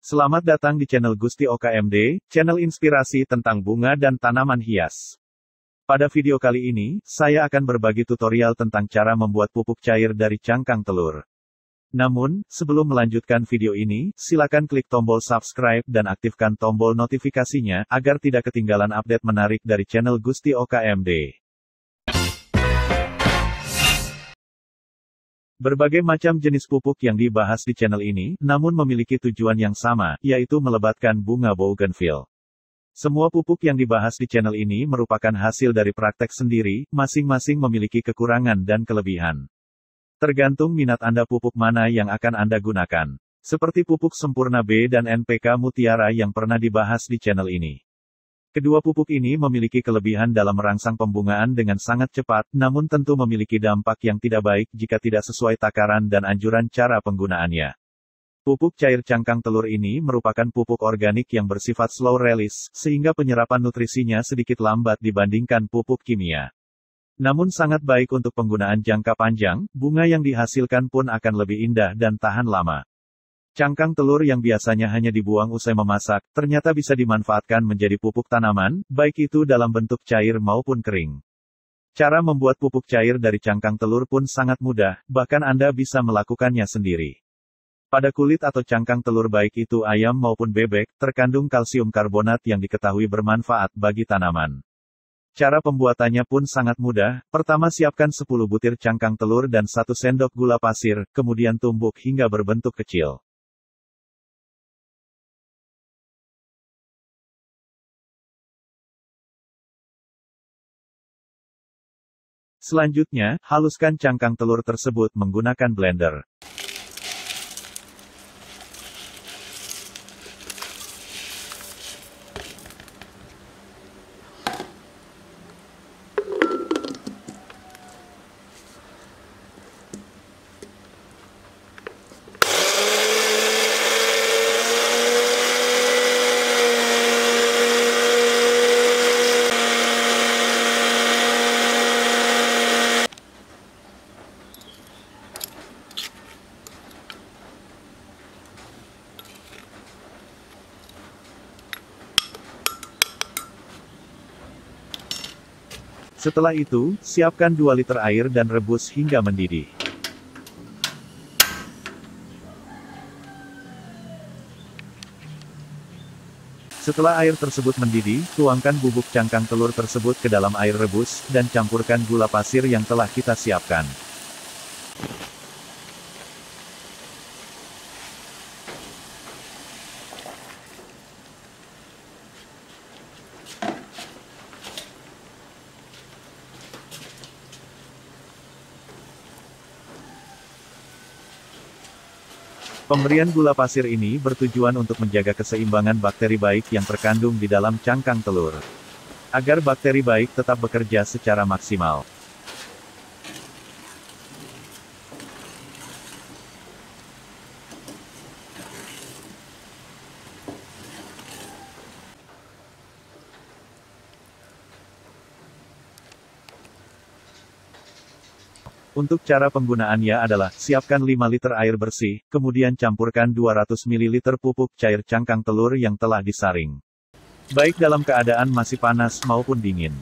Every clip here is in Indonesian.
Selamat datang di channel Gusti OKMD, channel inspirasi tentang bunga dan tanaman hias. Pada video kali ini, saya akan berbagi tutorial tentang cara membuat pupuk cair dari cangkang telur. Namun, sebelum melanjutkan video ini, silakan klik tombol subscribe dan aktifkan tombol notifikasinya, agar tidak ketinggalan update menarik dari channel Gusti OKMD. Berbagai macam jenis pupuk yang dibahas di channel ini, namun memiliki tujuan yang sama, yaitu melebatkan bunga bougainville. Semua pupuk yang dibahas di channel ini merupakan hasil dari praktek sendiri, masing-masing memiliki kekurangan dan kelebihan. Tergantung minat Anda pupuk mana yang akan Anda gunakan. Seperti pupuk sempurna B dan NPK Mutiara yang pernah dibahas di channel ini. Kedua pupuk ini memiliki kelebihan dalam merangsang pembungaan dengan sangat cepat, namun tentu memiliki dampak yang tidak baik jika tidak sesuai takaran dan anjuran cara penggunaannya. Pupuk cair cangkang telur ini merupakan pupuk organik yang bersifat slow release, sehingga penyerapan nutrisinya sedikit lambat dibandingkan pupuk kimia. Namun sangat baik untuk penggunaan jangka panjang, bunga yang dihasilkan pun akan lebih indah dan tahan lama. Cangkang telur yang biasanya hanya dibuang usai memasak, ternyata bisa dimanfaatkan menjadi pupuk tanaman, baik itu dalam bentuk cair maupun kering. Cara membuat pupuk cair dari cangkang telur pun sangat mudah, bahkan Anda bisa melakukannya sendiri. Pada kulit atau cangkang telur baik itu ayam maupun bebek, terkandung kalsium karbonat yang diketahui bermanfaat bagi tanaman. Cara pembuatannya pun sangat mudah. Pertama, siapkan 10 butir cangkang telur dan 1 sendok gula pasir, kemudian tumbuk hingga berbentuk kecil. Selanjutnya, haluskan cangkang telur tersebut menggunakan blender. Setelah itu, siapkan 2 liter air dan rebus hingga mendidih. Setelah air tersebut mendidih, tuangkan bubuk cangkang telur tersebut ke dalam air rebus, dan campurkan gula pasir yang telah kita siapkan. Pemberian gula pasir ini bertujuan untuk menjaga keseimbangan bakteri baik yang terkandung di dalam cangkang telur. Agar bakteri baik tetap bekerja secara maksimal. Untuk cara penggunaannya adalah, siapkan 5 liter air bersih, kemudian campurkan 200 ml pupuk cair cangkang telur yang telah disaring. Baik dalam keadaan masih panas maupun dingin.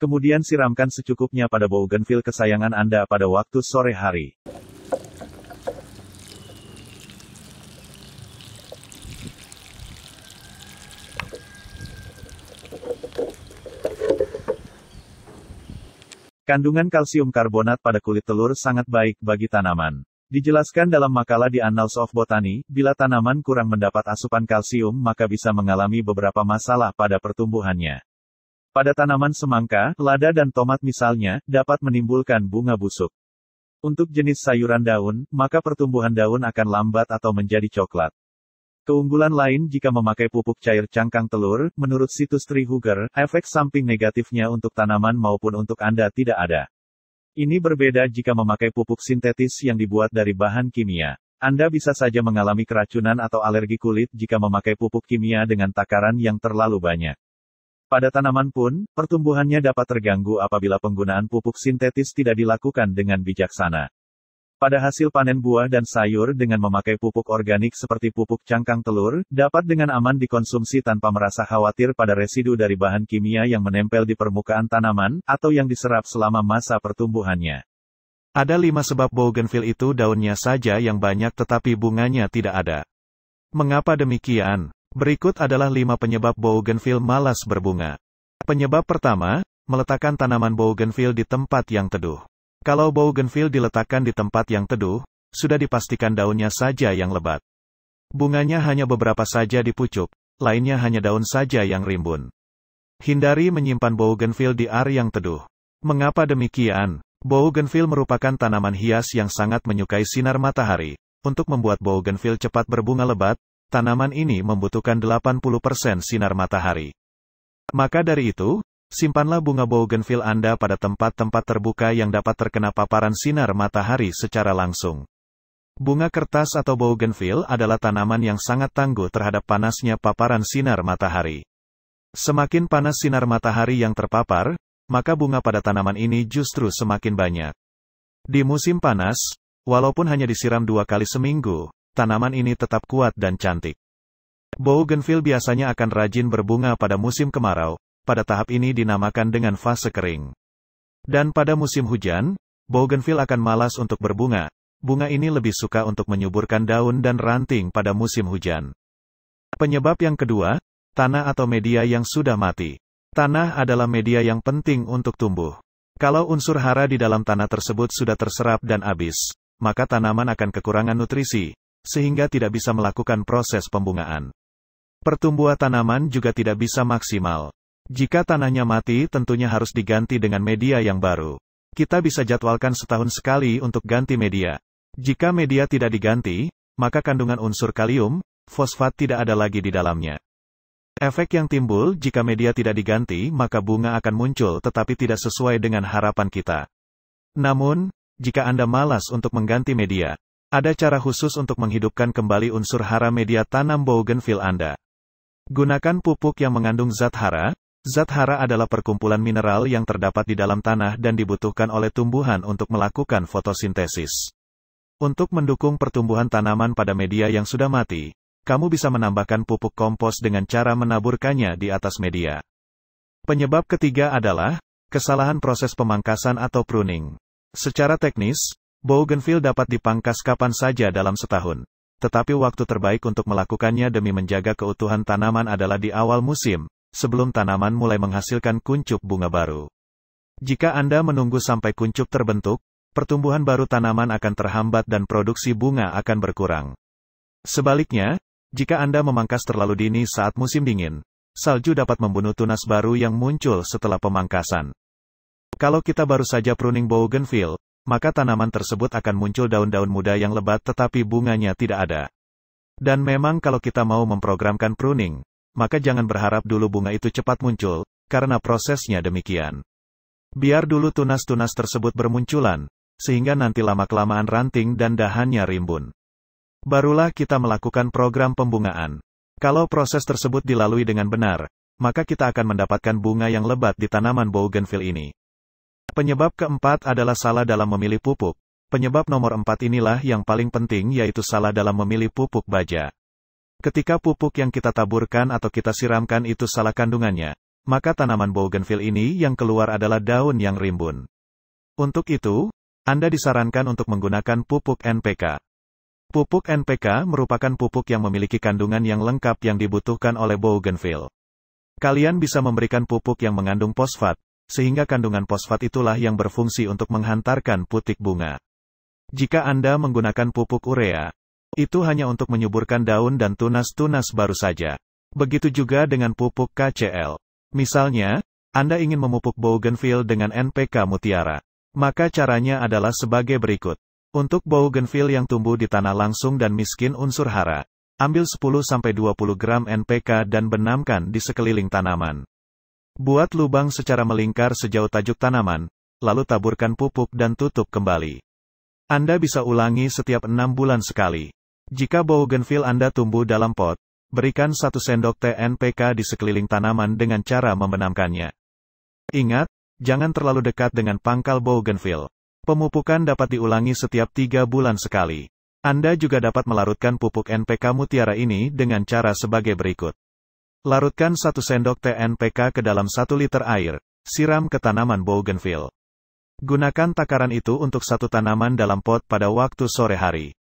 Kemudian siramkan secukupnya pada bougainville kesayangan Anda pada waktu sore hari. Kandungan kalsium karbonat pada kulit telur sangat baik bagi tanaman. Dijelaskan dalam makalah di Annals of Botany, bila tanaman kurang mendapat asupan kalsium maka bisa mengalami beberapa masalah pada pertumbuhannya. Pada tanaman semangka, lada dan tomat misalnya, dapat menimbulkan bunga busuk. Untuk jenis sayuran daun, maka pertumbuhan daun akan lambat atau menjadi coklat. Keunggulan lain jika memakai pupuk cair cangkang telur, menurut situs Treehugger, efek samping negatifnya untuk tanaman maupun untuk Anda tidak ada. Ini berbeda jika memakai pupuk sintetis yang dibuat dari bahan kimia. Anda bisa saja mengalami keracunan atau alergi kulit jika memakai pupuk kimia dengan takaran yang terlalu banyak. Pada tanaman pun, pertumbuhannya dapat terganggu apabila penggunaan pupuk sintetis tidak dilakukan dengan bijaksana. Pada hasil panen buah dan sayur dengan memakai pupuk organik seperti pupuk cangkang telur, dapat dengan aman dikonsumsi tanpa merasa khawatir pada residu dari bahan kimia yang menempel di permukaan tanaman, atau yang diserap selama masa pertumbuhannya. Ada 5 sebab bougainville itu daunnya saja yang banyak tetapi bunganya tidak ada. Mengapa demikian? Berikut adalah 5 penyebab bougainville malas berbunga. Penyebab pertama, meletakkan tanaman bougainville di tempat yang teduh. Kalau bougainville diletakkan di tempat yang teduh, sudah dipastikan daunnya saja yang lebat. Bunganya hanya beberapa saja di pucuk, lainnya hanya daun saja yang rimbun. Hindari menyimpan bougainville di area yang teduh. Mengapa demikian? Bougainville merupakan tanaman hias yang sangat menyukai sinar matahari. Untuk membuat bougainville cepat berbunga lebat, tanaman ini membutuhkan 80% sinar matahari. Maka dari itu, simpanlah bunga bougainville Anda pada tempat-tempat terbuka yang dapat terkena paparan sinar matahari secara langsung. Bunga kertas atau bougainville adalah tanaman yang sangat tangguh terhadap panasnya paparan sinar matahari. Semakin panas sinar matahari yang terpapar, maka bunga pada tanaman ini justru semakin banyak. Di musim panas, walaupun hanya disiram 2 kali seminggu, tanaman ini tetap kuat dan cantik. Bougainville biasanya akan rajin berbunga pada musim kemarau, pada tahap ini dinamakan dengan fase kering. Dan pada musim hujan, bougainville akan malas untuk berbunga. Bunga ini lebih suka untuk menyuburkan daun dan ranting pada musim hujan. Penyebab yang kedua, tanah atau media yang sudah mati. Tanah adalah media yang penting untuk tumbuh. Kalau unsur hara di dalam tanah tersebut sudah terserap dan habis, maka tanaman akan kekurangan nutrisi, sehingga tidak bisa melakukan proses pembungaan. Pertumbuhan tanaman juga tidak bisa maksimal. Jika tanahnya mati, tentunya harus diganti dengan media yang baru. Kita bisa jadwalkan setahun sekali untuk ganti media. Jika media tidak diganti, maka kandungan unsur kalium, fosfat tidak ada lagi di dalamnya. Efek yang timbul jika media tidak diganti, maka bunga akan muncul tetapi tidak sesuai dengan harapan kita. Namun, jika Anda malas untuk mengganti media, ada cara khusus untuk menghidupkan kembali unsur hara media tanam bougainville Anda. Gunakan pupuk yang mengandung zat hara. Zat hara adalah perkumpulan mineral yang terdapat di dalam tanah dan dibutuhkan oleh tumbuhan untuk melakukan fotosintesis. Untuk mendukung pertumbuhan tanaman pada media yang sudah mati, kamu bisa menambahkan pupuk kompos dengan cara menaburkannya di atas media. Penyebab ketiga adalah kesalahan proses pemangkasan atau pruning. Secara teknis, bougainville dapat dipangkas kapan saja dalam setahun. Tetapi waktu terbaik untuk melakukannya demi menjaga keutuhan tanaman adalah di awal musim, sebelum tanaman mulai menghasilkan kuncup bunga baru. Jika Anda menunggu sampai kuncup terbentuk, pertumbuhan baru tanaman akan terhambat dan produksi bunga akan berkurang. Sebaliknya, jika Anda memangkas terlalu dini saat musim dingin, salju dapat membunuh tunas baru yang muncul setelah pemangkasan. Kalau kita baru saja pruning bougainville, maka tanaman tersebut akan muncul daun-daun muda yang lebat tetapi bunganya tidak ada. Dan memang kalau kita mau memprogramkan pruning, maka jangan berharap dulu bunga itu cepat muncul, karena prosesnya demikian. Biar dulu tunas-tunas tersebut bermunculan, sehingga nanti lama-kelamaan ranting dan dahannya rimbun. Barulah kita melakukan program pembungaan. Kalau proses tersebut dilalui dengan benar, maka kita akan mendapatkan bunga yang lebat di tanaman bougainville ini. Penyebab keempat adalah salah dalam memilih pupuk. Penyebab nomor 4 inilah yang paling penting, yaitu salah dalam memilih pupuk baja. Ketika pupuk yang kita taburkan atau kita siramkan itu salah kandungannya, maka tanaman bougainville ini yang keluar adalah daun yang rimbun. Untuk itu, Anda disarankan untuk menggunakan pupuk NPK. Pupuk NPK merupakan pupuk yang memiliki kandungan yang lengkap yang dibutuhkan oleh bougainville. Kalian bisa memberikan pupuk yang mengandung fosfat, sehingga kandungan fosfat itulah yang berfungsi untuk menghantarkan putik bunga. Jika Anda menggunakan pupuk urea, itu hanya untuk menyuburkan daun dan tunas-tunas baru saja. Begitu juga dengan pupuk KCl. Misalnya, Anda ingin memupuk bougainville dengan NPK mutiara. Maka caranya adalah sebagai berikut. Untuk bougainville yang tumbuh di tanah langsung dan miskin unsur hara, ambil 10-20 gram NPK dan benamkan di sekeliling tanaman. Buat lubang secara melingkar sejauh tajuk tanaman, lalu taburkan pupuk dan tutup kembali. Anda bisa ulangi setiap 6 bulan sekali. Jika bougainville Anda tumbuh dalam pot, berikan 1 sendok teh NPK di sekeliling tanaman dengan cara membenamkannya. Ingat, jangan terlalu dekat dengan pangkal bougainville. Pemupukan dapat diulangi setiap 3 bulan sekali. Anda juga dapat melarutkan pupuk NPK mutiara ini dengan cara sebagai berikut. Larutkan 1 sendok teh NPK ke dalam 1 liter air, siram ke tanaman bougainville. Gunakan takaran itu untuk 1 tanaman dalam pot pada waktu sore hari.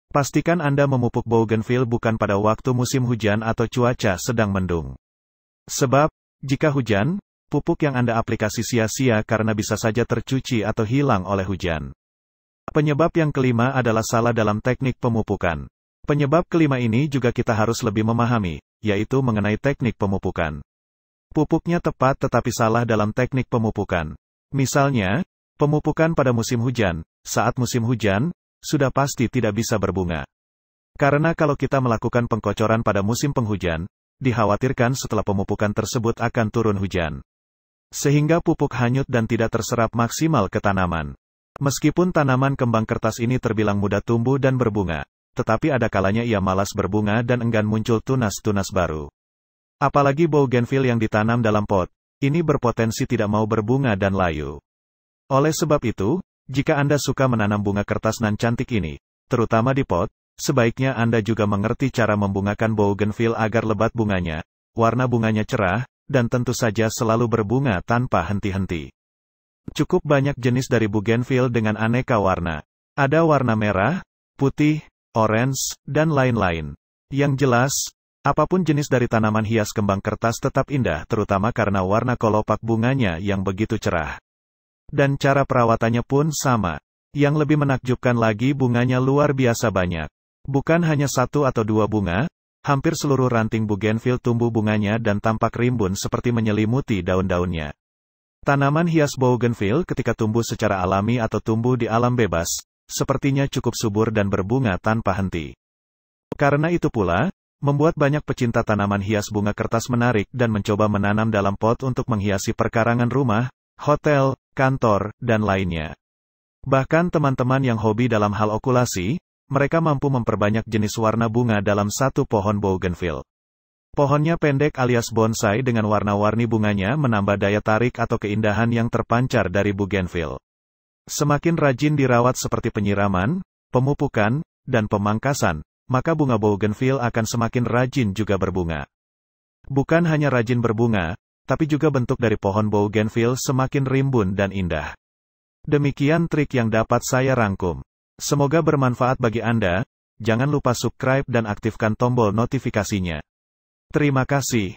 Pastikan Anda memupuk bougainville bukan pada waktu musim hujan atau cuaca sedang mendung. Sebab, jika hujan, pupuk yang Anda aplikasi sia-sia karena bisa saja tercuci atau hilang oleh hujan. Penyebab yang kelima adalah salah dalam teknik pemupukan. Penyebab kelima ini juga kita harus lebih memahami, yaitu mengenai teknik pemupukan. Pupuknya tepat tetapi salah dalam teknik pemupukan. Misalnya, pemupukan pada musim hujan, saat musim hujan, sudah pasti tidak bisa berbunga. Karena kalau kita melakukan pengkocoran pada musim penghujan, dikhawatirkan setelah pemupukan tersebut akan turun hujan. Sehingga pupuk hanyut dan tidak terserap maksimal ke tanaman. Meskipun tanaman kembang kertas ini terbilang mudah tumbuh dan berbunga, tetapi ada kalanya ia malas berbunga dan enggan muncul tunas-tunas baru. Apalagi bougainville yang ditanam dalam pot, ini berpotensi tidak mau berbunga dan layu. Oleh sebab itu, jika Anda suka menanam bunga kertas nan cantik ini, terutama di pot, sebaiknya Anda juga mengerti cara membungakan bougainville agar lebat bunganya, warna bunganya cerah, dan tentu saja selalu berbunga tanpa henti-henti. Cukup banyak jenis dari bougainville dengan aneka warna. Ada warna merah, putih, orange, dan lain-lain. Yang jelas, apapun jenis dari tanaman hias kembang kertas tetap indah terutama karena warna kelopak bunganya yang begitu cerah. Dan cara perawatannya pun sama. Yang lebih menakjubkan lagi bunganya luar biasa banyak. Bukan hanya 1 atau 2 bunga, hampir seluruh ranting bougainville tumbuh bunganya dan tampak rimbun seperti menyelimuti daun-daunnya. Tanaman hias bougainville ketika tumbuh secara alami atau tumbuh di alam bebas, sepertinya cukup subur dan berbunga tanpa henti. Karena itu pula, membuat banyak pecinta tanaman hias bunga kertas menarik dan mencoba menanam dalam pot untuk menghiasi perkarangan rumah, hotel, kantor, dan lainnya. Bahkan teman-teman yang hobi dalam hal okulasi, mereka mampu memperbanyak jenis warna bunga dalam 1 pohon bougainville. Pohonnya pendek alias bonsai dengan warna-warni bunganya menambah daya tarik atau keindahan yang terpancar dari bougainville. Semakin rajin dirawat seperti penyiraman, pemupukan, dan pemangkasan, maka bunga bougainville akan semakin rajin juga berbunga. Bukan hanya rajin berbunga, tapi juga bentuk dari pohon bougainville semakin rimbun dan indah. Demikian trik yang dapat saya rangkum. Semoga bermanfaat bagi Anda. Jangan lupa subscribe dan aktifkan tombol notifikasinya. Terima kasih.